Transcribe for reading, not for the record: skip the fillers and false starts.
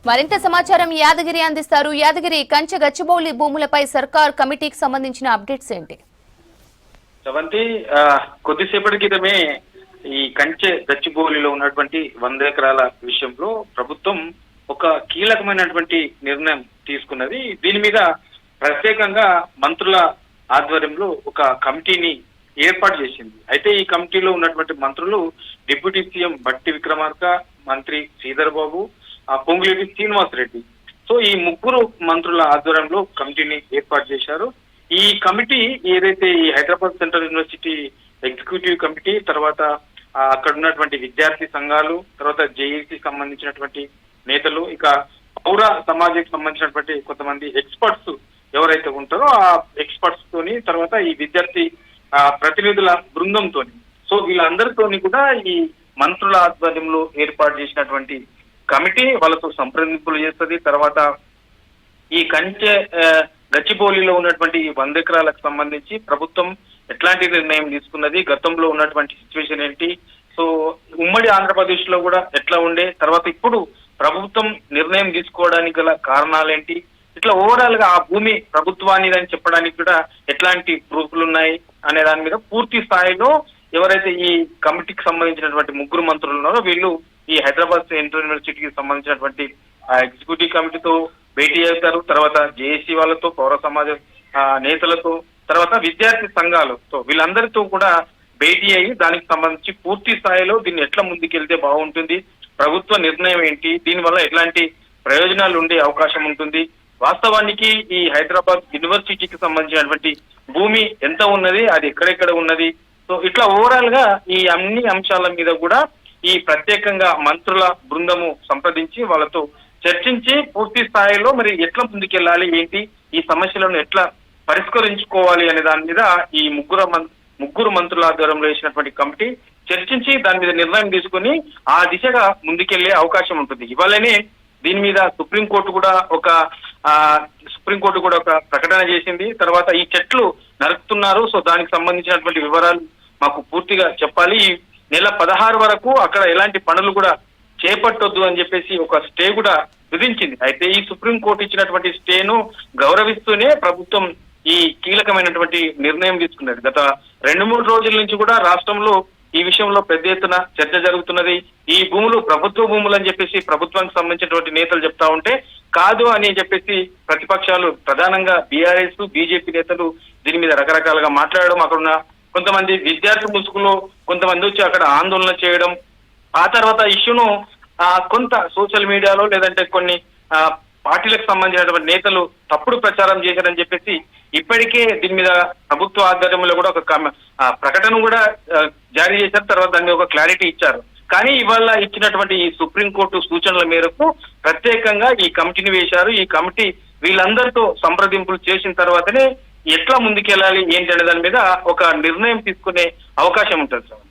మరింత సమాచారం యాదగిరి అందిస్తారు. యాదగిరి, కంచె గచ్చిబౌలి భూములపై సర్కార్ కమిటీకి సంబంధించిన అప్డేట్స్ ఏంటి? శవంతి, కొద్దిసేపటి క్రితమే ఈ కంచె గచ్చిబౌలిలో ఉన్నటువంటి 100 ఎకరాల విషయంలో ప్రభుత్వం ఒక కీలకమైనటువంటి నిర్ణయం తీసుకున్నది. దీని మీద ప్రత్యేకంగా మంత్రుల ఆధ్వర్యంలో ఒక కమిటీని ఏర్పాటు చేసింది. అయితే ఈ కమిటీలో ఉన్నటువంటి మంత్రులు డిప్యూటీ సీఎం బట్టి విక్రమార్క, మంత్రి శ్రీధర్ బాబు, పొంగులేటి శ్రీనివాసరెడ్డి. సో ఈ ముగ్గురు మంత్రుల ఆధ్వర్యంలో కమిటీని ఏర్పాటు చేశారు. ఈ కమిటీ ఏదైతే ఈ Hyderabad central university executive committee, తర్వాత అక్కడ ఉన్నటువంటి విద్యార్థి సంఘాలు, తర్వాత జేఏసీ సంబంధించినటువంటి నేతలు, ఇక పౌర సమాజానికి సంబంధించినటువంటి కొంతమంది ఎక్స్పర్ట్స్ ఎవరైతే ఉంటారో ఆ ఎక్స్పర్ట్స్ తోని, తర్వాత ఈ విద్యార్థి ప్రతినిధుల బృందంతోని, సో వీళ్ళందరితోని కూడా ఈ మంత్రుల ఆధ్వర్యంలో ఏర్పాటు చేసినటువంటి కమిటీ వాళ్ళతో సంప్రదింపులు చేస్తుంది. తర్వాత ఈ కంచె గచ్చిబౌలిలో ఉన్నటువంటి 100 ఎకరాలకు సంబంధించి ప్రభుత్వం ఎట్లాంటి నిర్ణయం తీసుకున్నది, గతంలో ఉన్నటువంటి సిచ్యువేషన్ ఏంటి, సో ఉమ్మడి ఆంధ్రప్రదేశ్ లో కూడా ఎట్లా ఉండే, తర్వాత ఇప్పుడు ప్రభుత్వం నిర్ణయం తీసుకోవడానికి గల కారణాలేంటి, ఇట్లా ఓవరాల్ గా ఆ భూమి ప్రభుత్వానిదని చెప్పడానికి కూడా ఎట్లాంటి ప్రూఫ్లు ఉన్నాయి అనే దాని మీద పూర్తి స్థాయిలో ఎవరైతే ఈ కమిటీకి సంబంధించినటువంటి ముగ్గురు మంత్రులు ఉన్నారో వీళ్ళు ఈ హైదరాబాద్ సెంట్రల్ యూనివర్సిటీకి సంబంధించినటువంటి ఎగ్జిక్యూటివ్ కమిటీతో భేటీ అవుతారు. తర్వాత జేఏసీ వాళ్ళతో, పౌర సమాజ నేతలతో, తర్వాత విద్యార్థి సంఘాలతో, వీళ్ళందరితో కూడా భేటీ అయ్యి దానికి సంబంధించి పూర్తి స్థాయిలో దీన్ని ఎట్లా ముందుకెళ్తే బాగుంటుంది, ప్రభుత్వ నిర్ణయం ఏంటి, దీనివల్ల ఎట్లాంటి ప్రయోజనాలు ఉండే అవకాశం ఉంటుంది, వాస్తవానికి ఈ హైదరాబాద్ యూనివర్సిటీకి సంబంధించినటువంటి భూమి ఎంత ఉన్నది, అది ఎక్కడెక్కడ ఉన్నది, సో ఇట్లా ఓవరాల్ గా ఈ అన్ని అంశాల మీద కూడా ఈ ప్రత్యేకంగా మంత్రుల బృందము సంప్రదించి వాళ్ళతో చర్చించి పూర్తి స్థాయిలో మరి ఎట్లా ముందుకెళ్ళాలి, ఏంటి, ఈ సమస్యలను ఎట్లా పరిష్కరించుకోవాలి అనే దాని మీద ఈ ముగ్గురు మంత్రుల ఆధ్వర్యంలో వేసినటువంటి కమిటీ చర్చించి దాని మీద నిర్ణయం తీసుకుని ఆ దిశగా ముందుకెళ్లే అవకాశం ఉంటుంది. ఇవాళనే దీని మీద సుప్రీంకోర్టు కూడా ఒక ప్రకటన చేసింది. తర్వాత ఈ చెట్లు నరుకుతున్నారు, సో దానికి సంబంధించినటువంటి వివరాలు మాకు పూర్తిగా చెప్పాలి, ఈ నెల 16 వరకు అక్కడ ఎలాంటి పనులు కూడా చేపట్టొద్దు అని చెప్పేసి ఒక స్టే కూడా విధించింది. అయితే ఈ సుప్రీంకోర్టు ఇచ్చినటువంటి స్టేను గౌరవిస్తూనే ప్రభుత్వం ఈ కీలకమైనటువంటి నిర్ణయం తీసుకున్నది. గత 2-3 రోజుల నుంచి కూడా రాష్ట్రంలో ఈ విషయంలో పెద్ద ఎత్తున చర్చ జరుగుతున్నది. ఈ భూములు ప్రభుత్వ భూములు అని చెప్పేసి ప్రభుత్వానికి సంబంధించినటువంటి నేతలు చెప్తా ఉంటే కాదు అని చెప్పేసి ప్రతిపక్షాలు, ప్రధానంగా బీఆర్ఎస్, బీజేపీ నేతలు దీని మీద రకరకాలుగా మాట్లాడడం, అక్కడున్న కొంతమంది విద్యార్థి ముసుగులో కొంతమంది వచ్చి అక్కడ ఆందోళన చేయడం, ఆ తర్వాత ఇష్యూను కొంత సోషల్ మీడియాలో లేదంటే కొన్ని పార్టీలకు సంబంధించినటువంటి నేతలు తప్పుడు ప్రచారం చేశారని చెప్పేసి ఇప్పటికే దీని మీద ప్రభుత్వ ఆధ్వర్యంలో కూడా ఒక ప్రకటన కూడా జారీ చేశారు. తర్వాత దాని ఒక క్లారిటీ ఇచ్చారు. కానీ ఇవాళ ఇచ్చినటువంటి ఈ సుప్రీంకోర్టు సూచనల మేరకు ప్రత్యేకంగా ఈ కమిటీని వేశారు. ఈ కమిటీ వీళ్ళందరితో సంప్రదింపులు చేసిన తర్వాతనే ఎట్లా ముందుకెళ్ళాలి ఏంటి అనే దాని మీద ఒక నిర్ణయం తీసుకునే అవకాశం ఉంటుంది సార్.